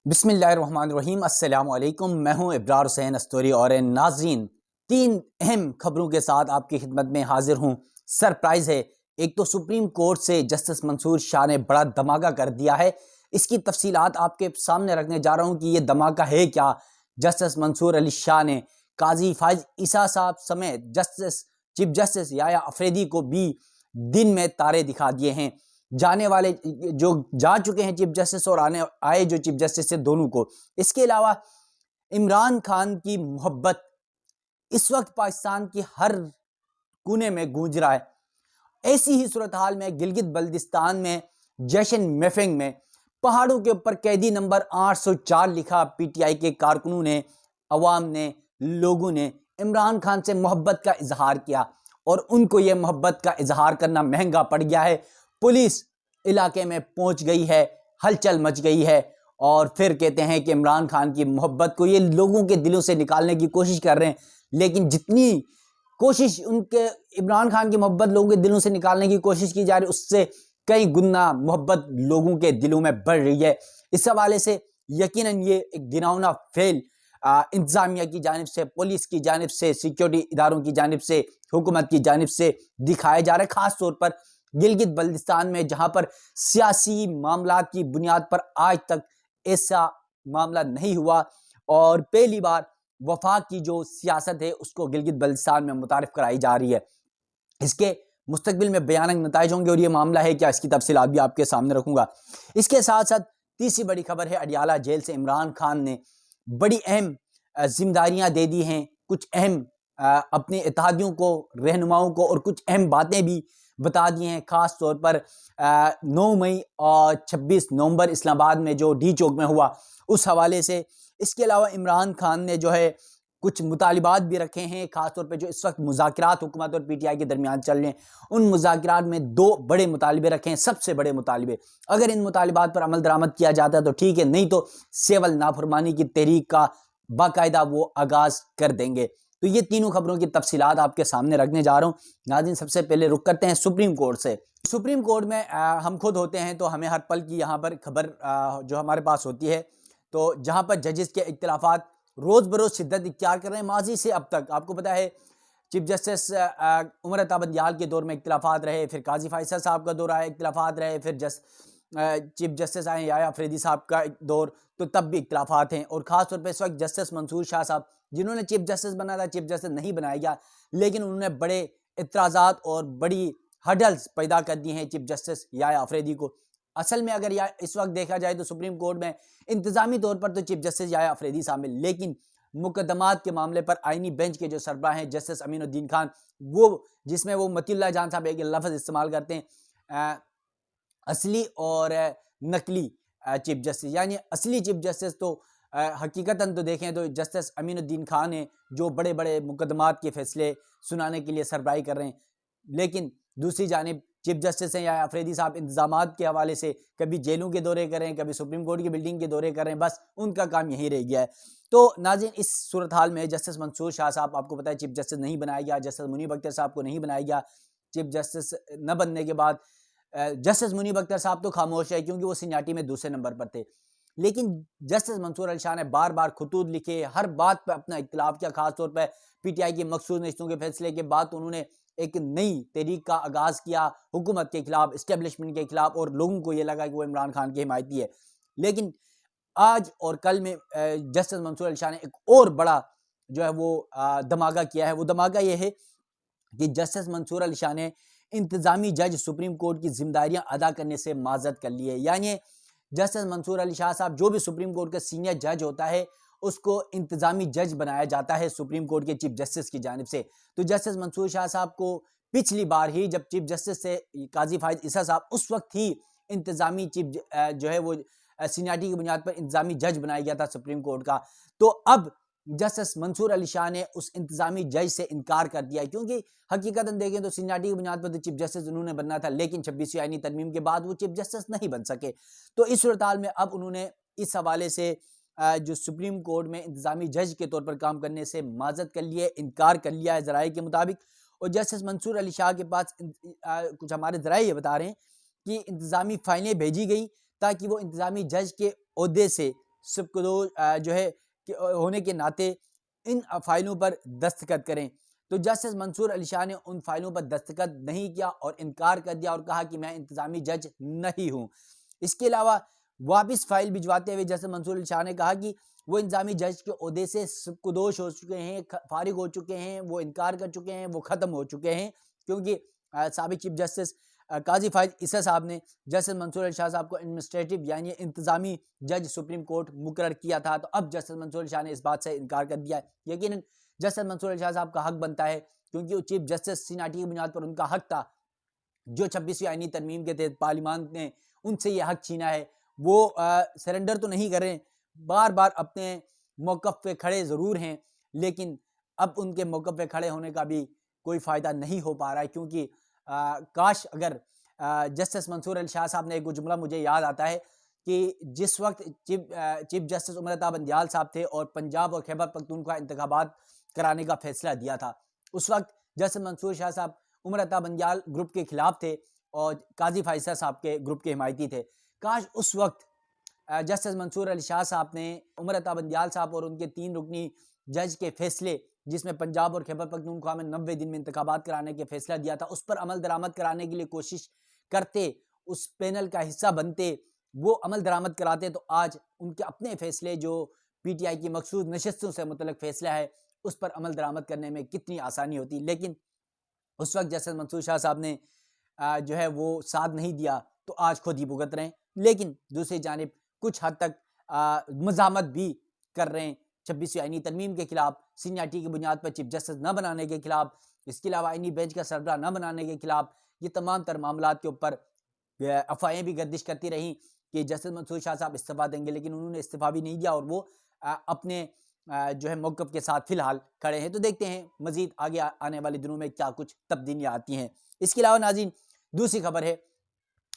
बिस्मिल्लाहिर्रहमानिर्रहीम अस्सलाम वालेकुम। मैं हूं इब्रार हुसैन अस्तूरी और नाजरीन, तीन अहम खबरों के साथ आपकी खिदमत में हाजिर हूं। सरप्राइज है, एक तो सुप्रीम कोर्ट से जस्टिस मंसूर शाह ने बड़ा धमाका कर दिया है। इसकी तफसीलात आपके सामने रखने जा रहा हूं कि यह धमाका है क्या। जस्टिस मंसूर अली शाह ने काजी फाइज ईसा साहब समेत चीफ जस्टिस याया अफरीदी को भी दिन में तारे दिखा दिए हैं। जाने वाले जो जा चुके हैं चीफ जस्टिस और आने आए जो चीफ जस्टिस से दोनों को। इसके अलावा इमरान खान की मोहब्बत इस वक्त पाकिस्तान की हर कोने में गूंज रहा है। ऐसी ही सूरत हाल में गिलगित बल्दिस्तान में जैशन मेफिंग में पहाड़ों के ऊपर कैदी नंबर 804 लिखा पीटीआई के कारकुनों ने, अवाम ने, लोगों ने इमरान खान से मोहब्बत का इजहार किया और उनको यह मोहब्बत का इजहार करना महंगा पड़ गया है। पुलिस इलाके में पहुंच गई है, हलचल मच गई है और फिर कहते हैं कि इमरान खान की मोहब्बत को ये लोगों के दिलों से निकालने की कोशिश कर रहे हैं। लेकिन जितनी कोशिश उनके इमरान खान की मोहब्बत लोगों के दिलों से निकालने की कोशिश की जा रही है, उससे कई गुना मोहब्बत लोगों के दिलों में बढ़ रही है। इस हवाले से यकीनन ये एक घिनौना फेल इंतजामिया की जानिब से, पुलिस की जानिब से, सिक्योरिटी इदारों की जानिब से, हुकूमत की जानिब से दिखाया जा रहा है। खास तौर पर गिलगित बल्दिस्तान में, जहां पर सियासी मामला की बुनियाद पर आज तक ऐसा मामला नहीं हुआ और पहली बार वफाक की जो सियासत है उसको गिलगित बल्दिस्तान में मुतारिफ कराई जा रही है। इसके मुस्तकबिल में भयानक नताइज होंगे और ये मामला है क्या, इसकी तफसीलात भी आपके सामने रखूंगा। इसके साथ साथ तीसरी बड़ी खबर है, अडियाला जेल से इमरान खान ने बड़ी अहम जिम्मेदारियां दे दी हैं, कुछ अहम अपने इत्तेहादियों को, रहनुमाओं को और कुछ अहम बातें भी बता दी हैं। खास तौर पर 9 मई और 26 नवंबर इस्लामाबाद में जो डी चौक में हुआ उस हवाले से। इसके अलावा इमरान खान ने जो है कुछ मुतालिबात भी रखे हैं, खासतौर पर जो इस वक्त मुज़ाकरात हुकूमत और पीटीआई के दरमियान चल रहे हैं, उन मुज़ाकरात में 2 बड़े मुतालिबे रखे हैं, सबसे बड़े मुतालिबे। अगर इन मुतालिबात पर अमल दरामद किया जाता है तो ठीक है, नहीं तो सेवल नाफरमानी की तहरीक का बाकायदा वो आगाज कर देंगे। तो ये तीनों खबरों की तफसीलात आपके सामने रखने जा रहा हूँ। नाज़रीन, सबसे पहले रुक करते हैं सुप्रीम कोर्ट से। सुप्रीम कोर्ट में हम खुद होते हैं तो हमें हर पल की यहाँ पर खबर जो हमारे पास होती है, तो जहाँ पर जजेस के इख्तिलाफात रोज़ बरोज़ शिद्दत इख्तियार कर रहे हैं। माजी से अब तक आपको पता है चीफ जस्टिस उमर अता बंदियाल के दौर में इख्तिलाफात रहे, फिर काजी फैसल साहब का दौर आया, इख्तिलाफात रहे, फिर चीफ जस्टिस आए याया अफरीदी साहब का दौर, तो तब भी इख्तिलाफात हैं। और ख़ास तौर पर इस वक्त जस्टिस मंसूर शाह साहब, जिन्होंने चीफ जस्टिस बना था, चीफ जस्टिस नहीं बनाया गया, लेकिन उन्होंने बड़े इतराज़ात और बड़ी हडल्स पैदा कर दी हैं चीफ जस्टिस याया अफरीदी को। असल में अगर इस वक्त देखा जाए तो सुप्रीम कोर्ट में इंतजामी तौर पर तो चीफ जस्टिस याया अफरीदी शामिल, लेकिन मुकदमात के मामले पर आईनी बेंच के जो सरबराह हैं जस्टिस अमीनुद्दीन खान, वो जिसमें वो मतीउल्लाह जान साहब एक लफ्ज़ इस्तेमाल करते हैं, असली और नकली चीफ जस्टिस, यानी असली चीफ जस्टिस तो हकीकतन तो देखें तो जस्टिस अमीनुद्दीन खान हैं, जो बड़े बड़े मुकदमात के फैसले सुनाने के लिए सरबराही कर रहे हैं। लेकिन दूसरी जानिब चीफ जस्टिस हैं या अफरीदी साहब इंतजामात के हवाले से कभी जेलों के दौरे करें, कभी सुप्रीम कोर्ट की बिल्डिंग के दौरे करें, बस उनका काम यही रह गया है। तो नाज़रीन, इस सूरत हाल में जस्टिस मंसूर शाह साहब, आपको पता है चीफ जस्टिस नहीं बनाया गया, जस्टिस मुनीब अख्तर साहब को नहीं बनाया गया। चीफ जस्टिस न बनने के बाद जस्टिस मुनीब अख्तर साहब तो खामोश है क्योंकि वो सीनियरिटी में दूसरे नंबर पर थे, लेकिन जस्टिस मंसूर अली शाह ने बार बार खुतूत लिखे, हर बात पर अपना इख्तिलाफ किया। खासतौर पर पीटीआई की मखसूस नशिस्तों के फैसले के बाद उन्होंने एक नई तहरीक का आगाज़ किया हुकूमत के खिलाफ, इस्टेब्लिशमेंट के खिलाफ, और लोगों को ये लगा कि वो इमरान खान की हिमायती है। लेकिन आज और कल में जस्टिस मंसूर अली शाह ने एक और बड़ा जो है वो धमाका किया है। वो धमाका ये है कि जस्टिस मंसूर अली शाह ने इंतजामी जज सुप्रीम कोर्ट की जिम्मेदारियां अदा करने से माजरत कर ली है। यानी जस्टिस मंसूर अली शाह साहब, जो भी सुप्रीम कोर्ट का सीनियर जज होता है, उसको इंतजामी जज बनाया जाता है सुप्रीम कोर्ट के चीफ जस्टिस की जानिब से। तो जस्टिस मंसूर शाह साहब को पिछली बार ही जब चीफ जस्टिस से काजी फाइज ईसा साहब, उस वक्त ही इंतजामी चीफ जो है वो सीनियरिटी की बुनियाद पर इंतजामी जज बनाया गया था सुप्रीम कोर्ट का। तो अब जस्टिस मंसूर अली शाह ने उस इंतजामी जज से इनकार कर दिया, क्योंकि हकीकतन देखें तो सीनियरिटी की बुनियाद पर तो चीफ जस्टिस उन्होंने बनना था, लेकिन 26वीं आईनी तरमीम के बाद वो चीफ जस्टिस नहीं बन सके। तो इस सूरत हाल में अब उन्होंने इस हवाले से जो सुप्रीम कोर्ट में इंतजामी जज के तौर पर काम करने से माजरत कर लिया, इनकार कर लिया है ज़राए के मुताबिक। और जस्टिस मंसूर अली शाह के पास कुछ हमारे ज़राए ये बता रहे हैं कि इंतजामी फाइलें भेजी गई ताकि वो इंतजामी जज के ओहदे से सुपुर्द जो है होने के नाते इन फाइलों पर दस्तखत करें। तो जस्टिस मंसूर अली शाह ने उन फाइलों पर दस्तखत नहीं किया और इनकार कर दिया और कहा कि मैं इंतजामी जज नहीं हूँ। इसके अलावा वापस फाइल भिजवाते हुए जस्टिस मंसूर अली शाह ने कहा कि वो इंतजामी जज के ओहदे से सुपुर्द हो चुके हैं, फारिग हो चुके हैं, वो इनकार कर चुके हैं, वो ख़त्म हो चुके हैं, क्योंकि साबिक चीफ जस्टिस काजी फाइज ईसा साहब ने जस्टिस मंसूर अली शाह साहब को एडमिनिस्ट्रेटिव यानी इंतजामी जज सुप्रीम कोर्ट मुकर्रर किया था। तो अब जस्टिस मंसूर अली शाह ने इस बात से इनकार कर दिया है। यकीनन जस्टिस मंसूर अली शाह साहब का हक बनता है, क्योंकि वो चीफ जस्टिस सीनाटी की बुनियाद पर उनका हक था। जो 26वीं आईनी तरमीम के तहत पार्लियामान ने उनसे ये हक छीना है, वो सरेंडर तो नहीं कर रहे, बार बार अपने मौक़िफ़ पे खड़े ज़रूर हैं, लेकिन अब उनके मौक़िफ़ पे खड़े होने का भी कोई फ़ायदा नहीं हो पा रहा है, क्योंकि काश अगर जस्टिस मंसूर अली शाह साहब ने एक जुमला मुझे याद आता है कि जिस वक्त चीफ जस्टिस उमर अता बंदियाल साहब थे और पंजाब और खैबर पख्तूनख्वा इंतखाबात कराने का फैसला दिया था, उस वक्त जस्टिस मंसूर शाह साहब उमर अता बंदियाल ग्रुप के खिलाफ थे और काजी फाइज़ साहब के ग्रुप के हिमायती थे। काश उस वक्त जस्टिस मंसूर अली शाह साहब ने उमर अता बंदियाल साहब और उनके 3 रुकनी जज के फैसले, जिसमें पंजाब और खैबर पख्तूनख्वा में 90 दिन में इंतखाबात कराने के फैसला दिया था, उस पर अमल दरामद कराने के लिए कोशिश करते, उस पैनल का हिस्सा बनते, वो अमल दरामद कराते, तो आज उनके अपने फैसले जो पीटीआई की मखसूस नशस्तों से मुतल्लिक फैसला है, उस पर अमल दरामद करने में कितनी आसानी होती। लेकिन उस वक्त जस्टिस मंसूर शाह साहब ने जो है वो साथ नहीं दिया, तो आज खुद ही भुगत रहे हैं। लेकिन दूसरी जानिब कुछ हद तक मज़ामत भी कर रहे हैं 26वीं आईनी तरमीम के खिलाफ, सीनियरिटी की बुनियाद पर चीफ जस्टिस न बनाने के खिलाफ, इसके अलावा आईनी बेंच का सरबराह न बनाने के खिलाफ। ये तमाम तर मामलात के ऊपर अफवाहें भी गर्दिश करती रहीं कि जस्टिस मंसूर शाह साहब इस्तीफ़ा देंगे, लेकिन उन्होंने इस्तीफ़ा भी नहीं दिया और वो अपने जो है मौक़िफ़ के साथ फ़िलहाल खड़े हैं। तो देखते हैं मज़ीद आगे आने वाले दिनों में क्या कुछ तब्दीलियाँ आती हैं। इसके अलावा नाज़रीन, दूसरी खबर है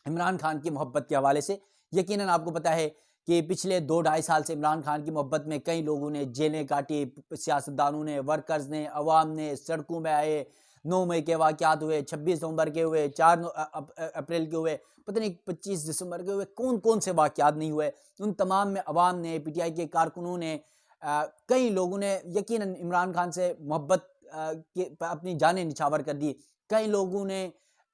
इमरान खान की मोहब्बत के हवाले से। यकीनन आपको पता है कि पिछले 2-2.5 साल से इमरान खान की मोहब्बत में कई लोगों ने जेलें काटी, सियासतदानों ने, वर्कर्स ने, अवाम ने, सड़कों में आए। 9 मई के वाक़यात हुए, 26 नवंबर के हुए, 4 अप्रैल के हुए, पता नहीं 25 दिसंबर के हुए, कौन-कौन से वाक़यात नहीं हुए। उन तमाम में अवाम ने, पीटीआई के कारकुनों ने, कई लोगों ने यकीनन इमरान खान से मोहब्बत के अपनी जानें निछावर कर दी। कई लोगों ने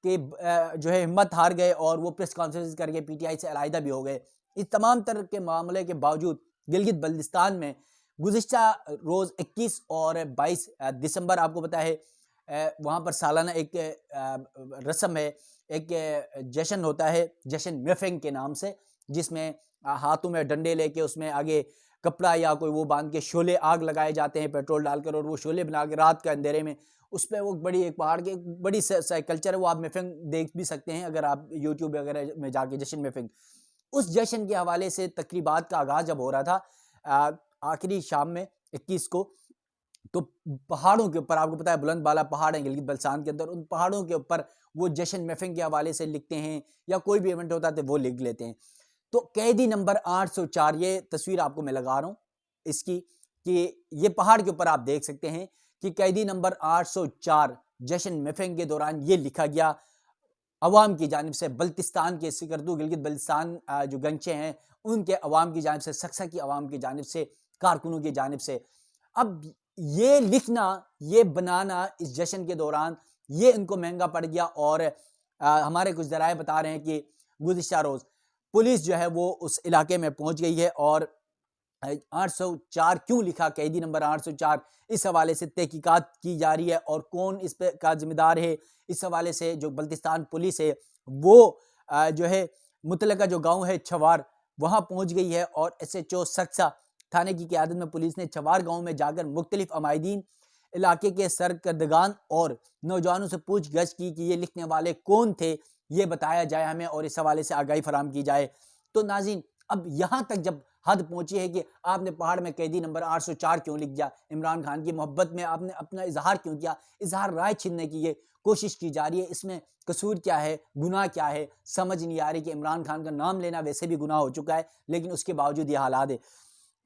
कि जो है हिम्मत हार गए और वो प्रेस कॉन्फ्रेंस करके पीटीआई से अलहदा भी हो गए। इस तमाम तरह के मामले के बावजूद गिलगित बल्तिस्तान में गुज़िश्ता रोज़ 21 और 22 दिसंबर, आपको पता है वहाँ पर सालाना एक रस्म है, एक जश्न होता है, जश्न मेफिंग के नाम से, जिसमें हाथों में डंडे लेके उसमें आगे कपड़ा या कोई वो बांध के शोले आग लगाए जाते हैं पेट्रोल डालकर, और वो शोले बना के रात के अंधेरे में उस पर वो बड़ी एक पहाड़ की बड़ी कल्चर है, वो आप मेफिंग देख भी सकते हैं अगर आप यूट्यूब वगैरह में जाके जश्न मेफिंग। उस जश्न के हवाले से तकरीबात का आगाज़ जब हो रहा था आखिरी शाम में 21 को, तो पहाड़ों के ऊपर, आपको पता है बुलंद बाला पहाड़ है गिलगित बल्तिस्तान के अंदर, उन पहाड़ों के ऊपर वो जश्न मेफिंग के हवाले से लिखते हैं या कोई भी इवेंट होता है तो वो लिख लेते हैं। तो कैदी नंबर 804, ये तस्वीर आपको मैं लगा रहा हूँ इसकी, कि ये पहाड़ के ऊपर आप देख सकते हैं कि कैदी नंबर 804 जश्न मेफिंग के दौरान ये लिखा गया अवाम की जानिब से, बल्तिस्तान के सिकरदू गिलगित बल्तिस्तान जो गंचे हैं उनके अवाम की जानिब से, सक्सा की अवाम की जानिब से, कारकुनों की जानिब से। अब ये लिखना, ये बनाना इस जश्न के दौरान ये इनको महंगा पड़ गया और हमारे कुछ ज़राए बता रहे हैं कि गुज़िश्ता रोज़ पुलिस जो है वो उस इलाके में पहुंच गई है और 804 क्यों लिखा, कैदी नंबर 804, इस हवाले से तहकीकात की जा रही है और कौन इस पे का जिम्मेदार है, इस हवाले से जो बल्तिस्तान पुलिस है वो जो है मुतलका जो गांव है छवार, वहां पहुंच गई है और SHO सक्सा थाने की क़यादत में पुलिस ने छवार गांव में जाकर मुख्तलिफ अमायदीन, इलाके के सरकर्दगान और नौजवानों से पूछगछ की कि ये लिखने वाले कौन थे, ये बताया जाए हमें और इस हवाले से आगाही फराम की जाए। तो नाज़रीन, अब यहाँ तक जब हद पहुंची है कि आपने पहाड़ में कैदी नंबर 804 क्यों लिख दिया, इमरान खान की मोहब्बत में आपने अपना इजहार क्यों किया, इजहार राय छीनने की ये कोशिश की जा रही है, इसमें कसूर क्या है, गुनाह क्या है, समझ नहीं आ रही कि इमरान खान का नाम लेना वैसे भी गुनाह हो चुका है, लेकिन उसके बावजूद ये हालात है।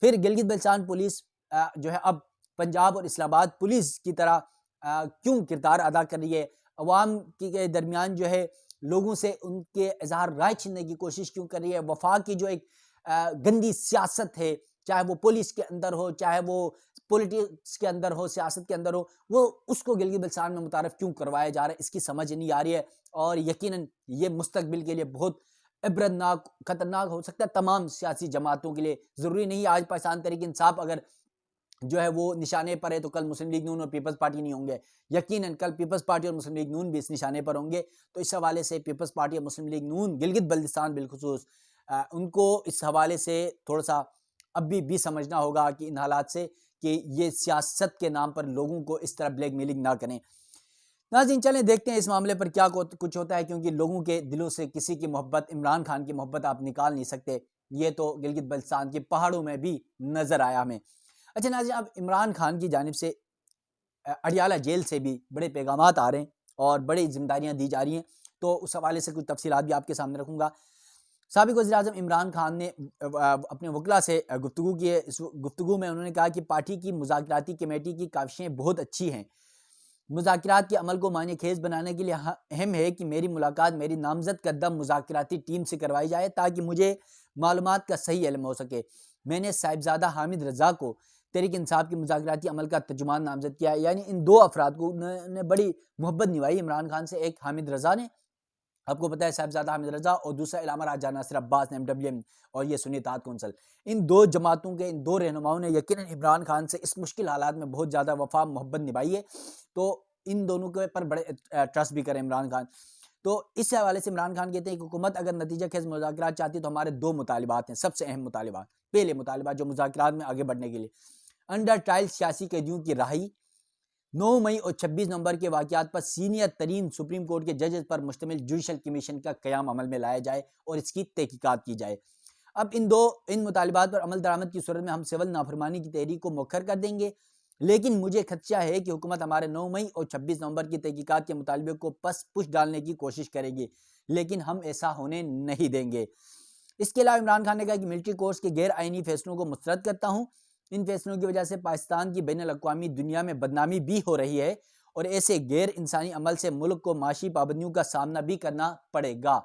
फिर गिलगित बल्तिस्तान पुलिस जो है अब पंजाब और इस्लामाबाद पुलिस की तरह क्यों किरदार अदा कर रही है, अवाम के दरमियान जो है लोगों से उनके इजहार राय छीनने की कोशिश क्यों कर रही है, वफाक की जो एक गंदी सियासत है, चाहे वो पुलिस के अंदर हो, चाहे वो पॉलिटिक्स के अंदर हो, सियासत के अंदर हो, वो उसको गिलगित बल्तिस्तान में मुतारफ क्यों करवाया जा रहा है, इसकी समझ नहीं आ रही है। और यकीनन ये मुस्तकबिल के लिए बहुत इबरतनाक, खतरनाक हो सकता है तमाम सियासी जमातों के लिए। ज़रूरी नहीं आज पाकिस्तान तहरीक इंसाफ अगर जो है वो निशाने पर है तो कल मुस्लिम लीग नून और पीपल्स पार्टी नहीं होंगे। यकीनन कल पीपल्स पार्टी और मुस्लिम लीग नून भी इस निशाने पर होंगे। तो इस हवाले से पीपल्स पार्टी और मुस्लिम लीग नून गिलगित बल्तिस्तान बिलखुसूस उनको इस हवाले से थोड़ा सा अभी भी समझना होगा कि इन हालात से कि ये सियासत के नाम पर लोगों को इस तरह ब्लैकमेलिंग ना करें। नाज़रीन चलें देखते हैं इस मामले पर क्या कुछ होता है, क्योंकि लोगों के दिलों से किसी की मोहब्बत, इमरान खान की मोहब्बत आप निकाल नहीं सकते। ये तो गिलगित बल्तिस्तान के पहाड़ों में भी नजर आया हमें। अच्छा नाज़रीन, अब इमरान खान की जानिब से अडियाला जेल से भी बड़े पैगामात आ रहे हैं और बड़ी जिम्मेदारियां दी जा रही हैं, तो उस हवाले से कुछ तफसीलात भी आपके सामने रखूंगा। साबिक वज़ीर-ए-आज़म इमरान खान ने अपने वकला से गुफ्तगू की है। इस गुफ्तगू में उन्होंने कहा कि पार्टी की मुज़ाकराती कमेटी की काविशें बहुत अच्छी हैं। मुज़ाकरात के अमल को मायने खेज बनाने के लिए अहम है कि मेरी मुलाकात मेरी नामज़द कदम मुज़ाकराती टीम से करवाई जाए ताकि मुझे मालूमात का सही इल्म हो सके। मैंने साहिबजादा हामिद रज़ा को तहरीक इंसाफ के मुज़ाकराती अमल का तर्जुमान नामज़द किया है। यानी इन दो अफराद को उन्होंने बड़ी मोहब्बत निभाई इमरान खान से। एक हामिद रज़ा ने, आपको पता है साहिबजादा हामिद रज़ा, और दूसरा इलामा राजा नासिर अब्बास MWM और ये सुन्नी इत्तेहाद कौंसिल। इन दो जमातों के इन दो रहनुमाओं ने यकीनन इमरान खान से इस मुश्किल हालात में बहुत ज़्यादा वफा मोहब्बत निभाई है। तो इन दोनों के पर बड़े ट्रस्ट भी करें इमरान खान। तो इस हवाले से इमरान खान कहते हैं कि हुकूमत अगर नतीजा खेज मुज़ाकरात चाहती है तो हमारे दो मुतालिबात हैं, सबसे अहम मुतालिबात। पहले मुतालिबा जो मुज़ाकरात में आगे बढ़ने के लिए अंडर ट्रायल सियासी कैदियों की रहाई, 9 मई और 26 नवंबर के वाक़यात पर सीनियर तरीन सुप्रीम कोर्ट के जजेस पर मुश्तमिल जुडिशल कमीशन का क़याम अमल में लाया जाए और इसकी तहकीकात की जाए। अब इन मुतालिबात पर अमल दरामद की सूरत में हम सिविल नाफरमानी की तहरीक को मौखर कर देंगे, लेकिन मुझे खदशा है कि हुकूमत हमारे 9 मई और 26 नवंबर की तहकीकात के मुतालबे को पुश डालने की कोशिश करेगी, लेकिन हम ऐसा होने नहीं देंगे। इसके अलावा इमरान खान ने कहा कि मिलिट्री कोर्स के गैर आइनी फैसलों को मुस्तरद करता हूँ। इन फैसलों की वजह से पाकिस्तान की बैनुल अक़वामी दुनिया में बदनामी भी हो रही है और ऐसे गैर इंसानी अमल से मुल्क को माशी पाबंदियों का सामना भी करना पड़ेगा।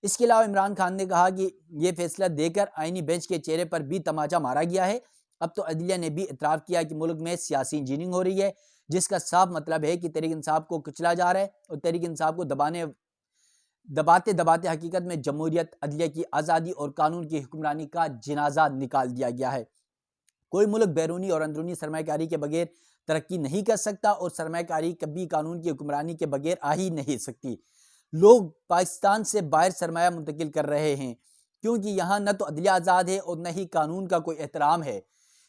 इसके अलावा इमरान खान ने कहा कि यह फैसला देकर आइनी बेंच के चेहरे पर भी तमाचा मारा गया है। अब तो अदलिया ने भी इतराफ़ किया कि मुल्क में सियासी इंजीनियरिंग हो रही है, जिसका साफ मतलब है कि तहरीक इंसाफ को कुचला जा रहा है और तहरीक इंसाफ को दबाते दबाते हकीकत में जमहूरियत, अदलिया की आज़ादी और कानून की हुक्मरानी का जनाजा निकाल दिया गया है। कोई मुल्क बैरूनी और अंदरूनी सरमायाकारी के बगैर तरक्की नहीं कर सकता और सरमायाकारी कभी कानून की हुक्मरानी के बगैर आ ही नहीं सकती। लोग पाकिस्तान से बाहर सरमाया मुंतकिल कर रहे हैं क्योंकि यहाँ न तो अदलिया आज़ाद है और न ही कानून का कोई एहतराम है।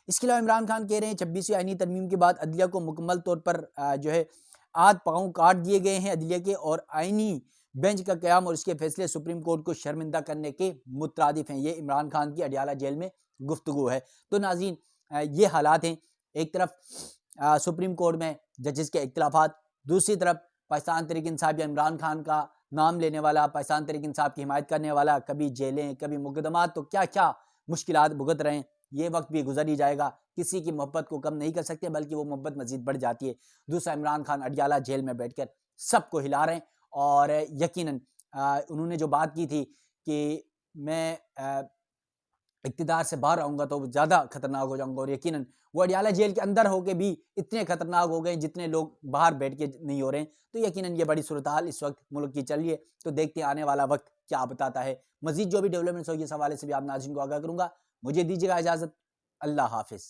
इसके अलावा इमरान खान कह रहे हैं 26वीं आईनी तरमीम के बाद अदलिया को मुकम्मल तौर पर जो है आध पाँव काट दिए गए हैं अदलिया के, और आईनी बेंच का क़याम और इसके फैसले सुप्रीम कोर्ट को शर्मिंदा करने के मुतरादिफ हैं। ये इमरान खान की अडियाला जेल में गुफ्तगू है। तो नाज़रीन ये हालात हैं, एक तरफ सुप्रीम कोर्ट में जजेस के इख्तिलाफात, दूसरी तरफ पाकिस्तान तहरीक इंसाफ या इमरान खान का नाम लेने वाला, पाकिस्तान तहरीक इंसाफ की हिमायत करने वाला, कभी जेलें कभी मुकदमात, तो क्या क्या मुश्किलात भुगत रहे हैं। ये वक्त भी गुजर ही जाएगा। किसी की मोहब्बत को कम नहीं कर सकते, बल्कि वो मोहब्बत मजीद बढ़ जाती है। दूसरा, इमरान खान अडियाला जेल में बैठकर सबको हिला रहे हैं और यकीनन उन्होंने जो बात की थी कि मैं इक़्तिदार से बाहर आऊँगा तो ज़्यादा खतरनाक हो जाऊँगा, और यकीनन वो अडियाला जेल के अंदर होके भी इतने खतरनाक हो गए जितने लोग बाहर बैठ के नहीं हो रहे हैं। तो यकीनन ये बड़ी सूरत हाल इस वक्त मुल्क की चल रही है। तो देखते हैं आने वाला वक्त क्या बताता है। मजीद जो भी डेवलपमेंट्स होगी इस हवाले से भी आप नाज़रीन को आगाह करूँगा। मुझे दीजिएगा इजाज़त। अल्लाह हाफ़िज़।